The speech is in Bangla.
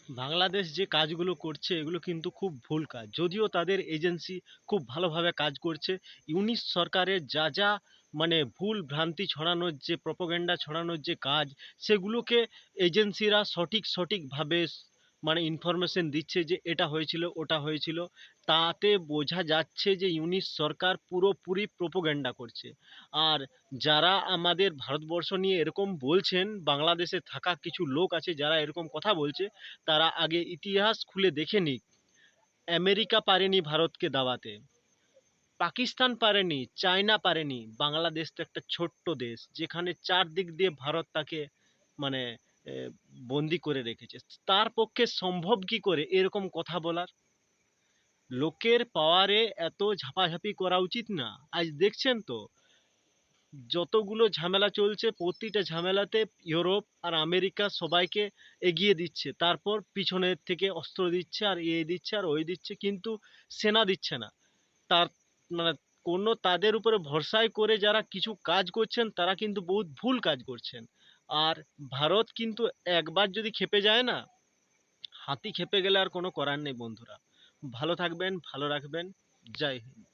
বাংলাদেশ যে কাজগুলো করছে এগুলো কিন্তু খুব ভুল কাজ। যদিও তাদের এজেন্সি খুব ভালোভাবে কাজ করছে। ইউনিশ সরকারের যা যা মানে ভুল ভ্রান্তি ছড়ানোর যে প্রোপাগান্ডা ছড়ানোর যে কাজ, সেগুলোকে এজেন্সিরা সঠিকভাবে মানে ইনফরমেশন দিচ্ছে যে এটা হয়েছিল ওটা হয়েছিল। তাতে বোঝা যাচ্ছে যে ইউনিশ সরকার পুরোপুরি প্রোপাগান্ডা করছে। আর যারা আমাদের ভারতবর্ষ নিয়ে এরকম বলছেন, বাংলাদেশে থাকা কিছু লোক আছে যারা এরকম কথা বলছে, তারা আগে ইতিহাস খুলে দেখে নিক। আমেরিকা পারেনি ভারতকে দাবাতে, পাকিস্তান পারেনি, চায়না পারেনি, বাংলাদেশ তো একটা ছোট্ট দেশ যেখানে চারদিক দিয়ে ভারত তাকে মানে বন্দি করে রেখেছে। তার পক্ষে সম্ভব কি করে এরকম কথা বলার? লোকের পাওয়ারে এত ঝাপাঝাপি করা উচিত না। আজ দেখছেন তো যতগুলো ঝামেলা চলছে, প্রতিটা ঝামেলাতে ইউরোপ আর আমেরিকা সবাইকে এগিয়ে দিচ্ছে, তারপর পিছনের থেকে অস্ত্র দিচ্ছে আর দিচ্ছে আর ওই দিচ্ছে, কিন্তু সেনা দিচ্ছে না। তার মানে কোনো তাদের উপরে ভরসায় করে যারা কিছু কাজ করছেন তারা কিন্তু বহুত ভুল কাজ করছেন। আর ভারত কিন্তু একবার যদি খেপে যায় না, হাতি খেপে গেলে আর কোনো করার নেই বন্ধুরা। ভালো থাকবেন, ভালো রাখবেন। জয় হিন্দ।